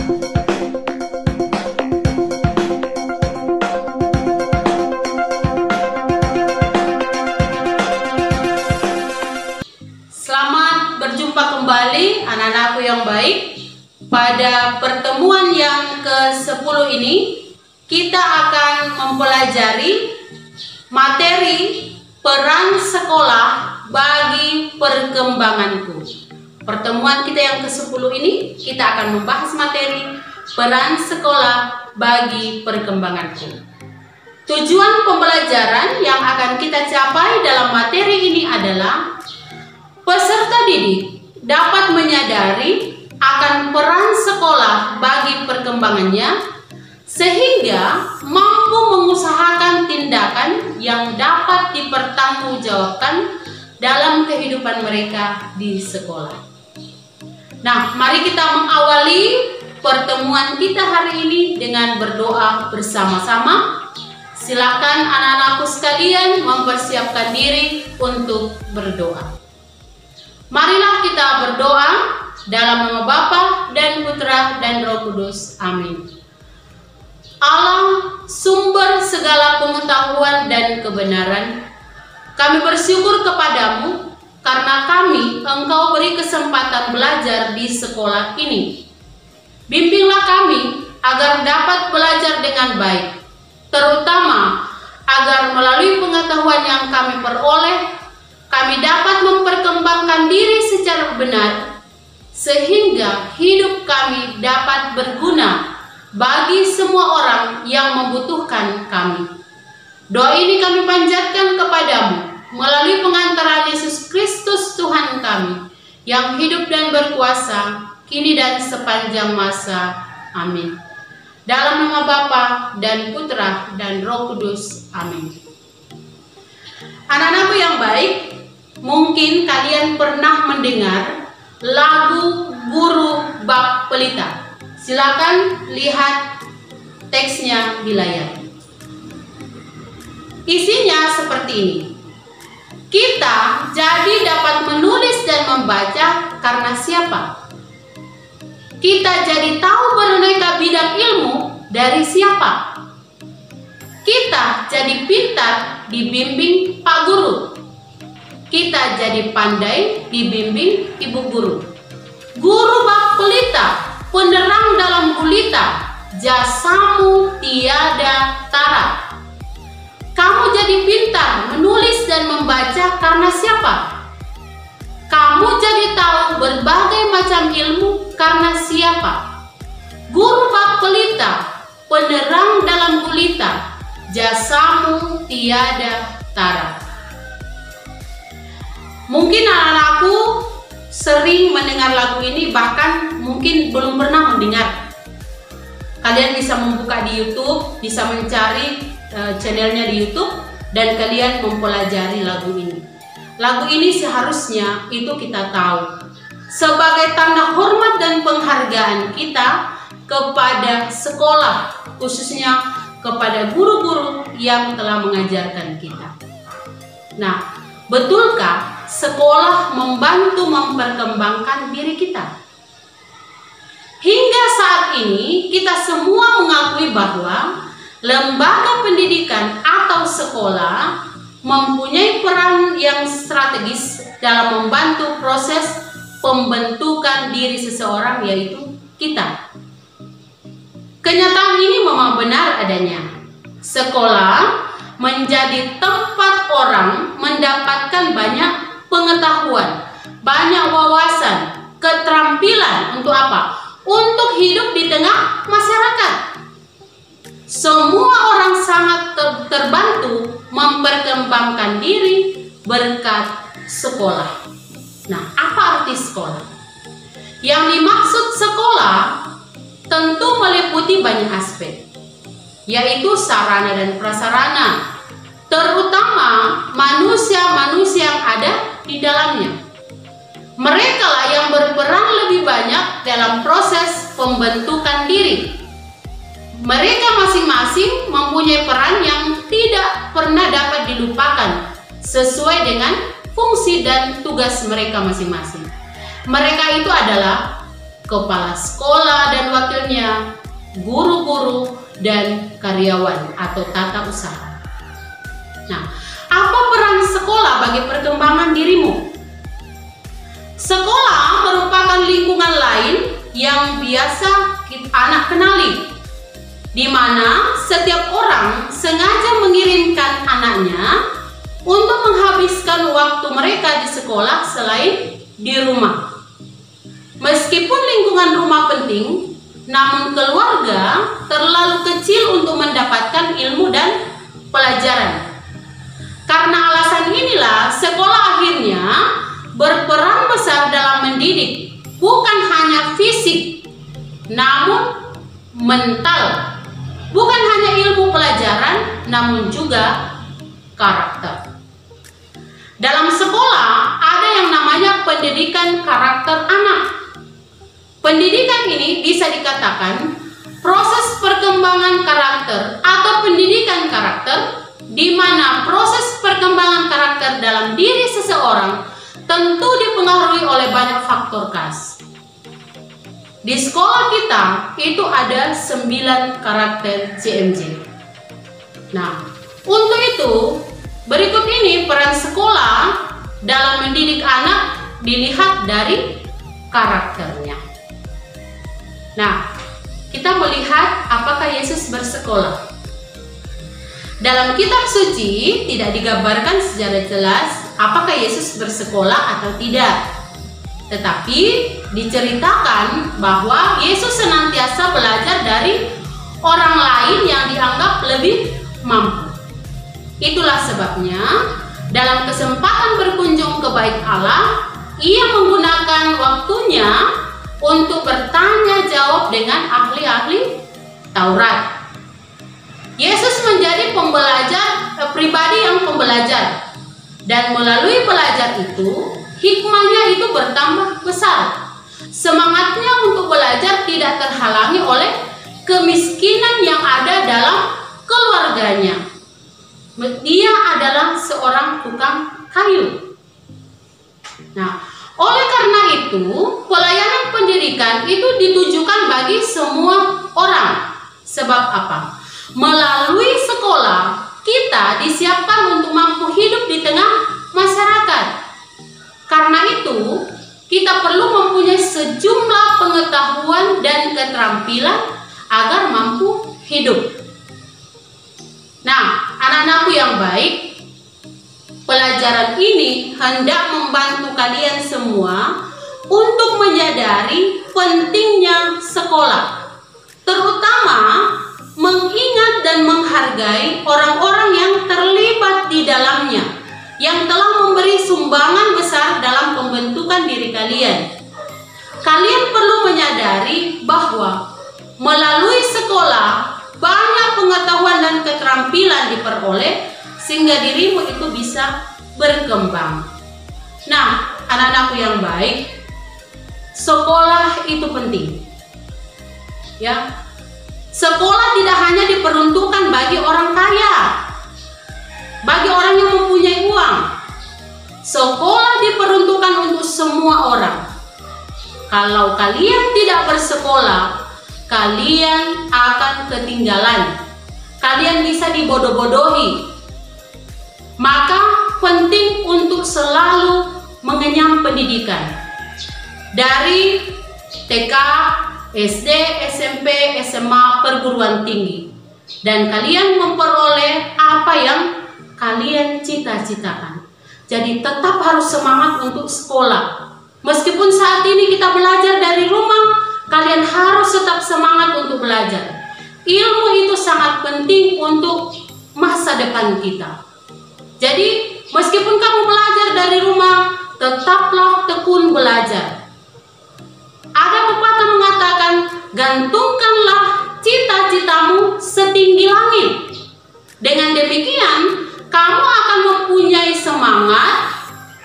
Selamat berjumpa kembali anak-anakku yang baik. Pada pertemuan yang ke-10 ini kita akan mempelajari materi peran sekolah bagi perkembanganku. Pertemuan kita yang ke-10 ini kita akan membahas materi peran sekolah bagi perkembanganku. Tujuan pembelajaran yang akan kita capai dalam materi ini adalah peserta didik dapat menyadari akan peran sekolah bagi perkembangannya sehingga mampu mengusahakan tindakan yang dapat dipertanggungjawabkan dalam kehidupan mereka di sekolah. Nah, mari kita mengawali pertemuan kita hari ini dengan berdoa bersama-sama. Silakan anak-anakku sekalian mempersiapkan diri untuk berdoa. Marilah kita berdoa dalam nama Bapa dan Putra dan Roh Kudus. Amin. Allah, sumber segala pengetahuan dan kebenaran, kami bersyukur kepadamu karena Engkau beri kesempatan belajar di sekolah ini. Bimbinglah kami agar dapat belajar dengan baik, terutama agar melalui pengetahuan yang kami peroleh, kami dapat memperkembangkan diri secara benar, sehingga hidup kami dapat berguna bagi semua orang yang membutuhkan kami. Doa ini kami panjatkan kepadamu melalui pengantaran Yesus Kristus Tuhan kami, yang hidup dan berkuasa kini dan sepanjang masa. Amin. Dalam nama Bapa dan Putra dan Roh Kudus. Amin. Anak-anakku yang baik, mungkin kalian pernah mendengar lagu Guru Bak Pelita. Silakan lihat teksnya di layar. Isinya seperti ini. Kita jadi dapat menulis dan membaca karena siapa? Kita jadi tahu beraneka bidang ilmu dari siapa? Kita jadi pintar dibimbing Pak Guru. Kita jadi pandai dibimbing Ibu Guru. Guru Bak Pelita, penerang dalam gulita, jasamu tiada tara. Kamu jadi pintar menulis dan membaca karena siapa? Kamu jadi tahu berbagai macam ilmu karena siapa? Guru Bak Pelita, penerang dalam gulita, jasamu tiada tara. Mungkin anak-anakku sering mendengar lagu ini, bahkan mungkin belum pernah mendengar. Kalian bisa membuka di YouTube, bisa mencari channelnya di YouTube, dan kalian mempelajari lagu ini. Lagu ini seharusnya itu kita tahu sebagai tanda hormat dan penghargaan kita kepada sekolah, khususnya kepada guru-guru yang telah mengajarkan kita. Nah, betulkah sekolah membantu memperkembangkan diri kita? Hingga saat ini kita semua mengakui bahwa lembaga pendidikan atau sekolah mempunyai peran yang strategis dalam membantu proses pembentukan diri seseorang, yaitu kita. Kenyataan ini memang benar adanya. Sekolah menjadi tempat orang mendapatkan banyak pengetahuan, banyak wawasan, keterampilan untuk apa? Untuk hidup di tengah masyarakat. Semua orang sangat terbantu memperkembangkan diri berkat sekolah. Nah, apa arti sekolah? Yang dimaksud sekolah tentu meliputi banyak aspek, yaitu sarana dan prasarana, terutama manusia-manusia yang ada di dalamnya. Mereka lah yang berperan lebih banyak dalam proses pembentukan diri. Mereka masing-masing mempunyai peran yang tidak pernah dapat dilupakan sesuai dengan fungsi dan tugas mereka masing-masing. Mereka itu adalah kepala sekolah dan wakilnya, dan karyawan atau tata usaha. Nah, apa peran sekolah bagi perkembangan dirimu? Sekolah merupakan lingkungan lain yang biasa anak kenali, di mana setiap orang sengaja mengirimkan anaknya untuk menghabiskan waktu mereka di sekolah selain di rumah. Meskipun lingkungan rumah penting, namun keluarga terlalu kecil untuk mendapatkan ilmu dan pelajaran. Karena alasan inilah sekolah akhirnya berperan besar dalam mendidik, bukan hanya fisik, namun mental. Bukan hanya ilmu pelajaran, namun juga karakter. Dalam sekolah ada yang namanya pendidikan karakter anak. Pendidikan ini bisa dikatakan proses perkembangan karakter atau pendidikan karakter, di mana proses perkembangan karakter dalam diri seseorang tentu dipengaruhi oleh banyak faktor khas. Di sekolah kita itu ada 9 karakter CMJ. Nah, untuk itu berikut ini peran sekolah dalam mendidik anak dilihat dari karakternya. Nah, kita melihat apakah Yesus bersekolah. Dalam kitab suci tidak digambarkan secara jelas apakah Yesus bersekolah atau tidak. Tetapi diceritakan bahwa Yesus senantiasa belajar dari orang lain yang dianggap lebih mampu. Itulah sebabnya dalam kesempatan berkunjung ke Bait Allah, ia menggunakan waktunya untuk bertanya jawab dengan ahli-ahli Taurat. Yesus menjadi pribadi yang pembelajar, dan melalui belajar itu hikmahnya itu bertambah besar. Semangatnya untuk belajar tidak terhalangi oleh kemiskinan yang ada dalam keluarganya. Dia adalah seorang tukang kayu. Nah, oleh karena itu, pelayanan pendidikan itu ditujukan bagi semua orang. Sebab apa? Melalui sekolah, kita disiapkan untuk mampu hidup di tengah masyarakat. Karena itu, kita perlu mempunyai sejumlah pengetahuan dan keterampilan agar mampu hidup. Nah, anak-anakku yang baik, pelajaran ini hendak membantu kalian semua untuk menyadari pentingnya sekolah, terutama mengingat dan menghargai orang-orang yang terlibat di dalamnya, yang telah memberi sumbangan besar dalam pembentukan diri kalian. Kalian perlu menyadari bahwa melalui sekolah banyak pengetahuan dan keterampilan diperoleh sehingga dirimu itu bisa berkembang. Nah, anak-anakku yang baik, sekolah itu penting. Ya. Sekolah tidak hanya diperuntukkan bagi orang kaya, bagi orang yang mempunyai uang. Sekolah diperuntukkan untuk semua orang. Kalau kalian tidak bersekolah, kalian akan ketinggalan. Kalian bisa dibodoh-bodohi. Maka penting untuk selalu mengenyam pendidikan. Dari TK, SD, SMP, SMA, perguruan tinggi. Dan kalian memperoleh apa yang kalian cita-citakan. Jadi tetap harus semangat untuk sekolah. Meskipun saat ini kita belajar dari rumah, kalian harus tetap semangat untuk belajar. Ilmu itu sangat penting untuk masa depan kita. Jadi meskipun kamu belajar dari rumah, tetaplah tekun belajar. Ada pepatah mengatakan, gantungkanlah cita-citamu setinggi langit. Dengan demikian, kamu akan mempunyai semangat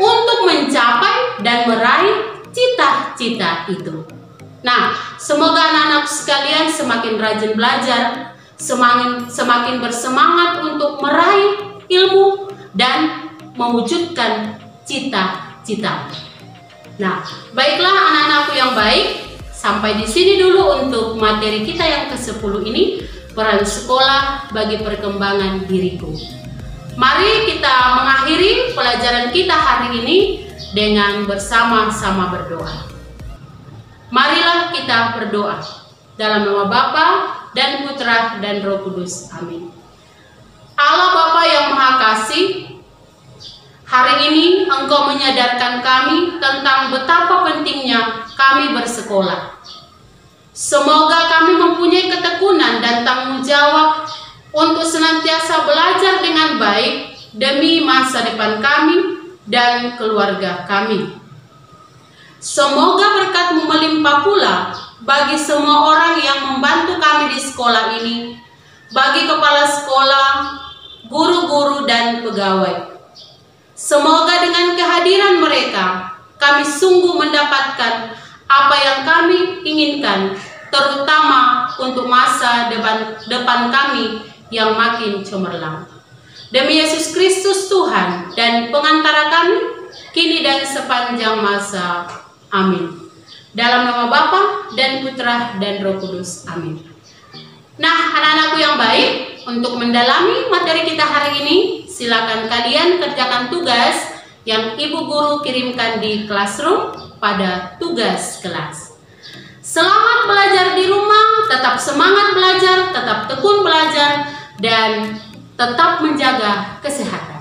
untuk mencapai dan meraih cita-cita itu. Nah, semoga anak-anak sekalian semakin rajin belajar, semakin bersemangat untuk meraih ilmu dan mewujudkan cita-cita. Nah, baiklah anak-anakku yang baik, Sampai di sini dulu untuk materi kita yang ke-10 ini, peran sekolah bagi perkembangan diriku. Mari kita mengakhiri pelajaran kita hari ini dengan bersama-sama berdoa. Marilah kita berdoa. Dalam nama Bapa dan Putra dan Roh Kudus. Amin. Allah Bapa yang Maha Kasih, hari ini Engkau menyadarkan kami tentang betapa pentingnya kami bersekolah. Semoga kami mempunyai ketekunan dan tanggung jawab untuk senantiasa belajar dengan baik demi masa depan kami dan keluarga kami. Semoga berkat-Mu melimpah pula bagi semua orang yang membantu kami di sekolah ini, bagi kepala sekolah, guru-guru, dan pegawai. Semoga dengan kehadiran mereka, kami sungguh mendapatkan apa yang kami inginkan, terutama untuk masa depan kami yang makin cemerlang. Demi Yesus Kristus Tuhan dan pengantara kami, kini dan sepanjang masa. Amin. Dalam nama Bapa dan Putra dan Roh Kudus. Amin. Nah, anak-anakku yang baik, untuk mendalami materi kita hari ini, silakan kalian kerjakan tugas yang Ibu Guru kirimkan di classroom pada tugas kelas. Selamat belajar di rumah, tetap semangat belajar, tetap tekun belajar, dan tetap menjaga kesehatan.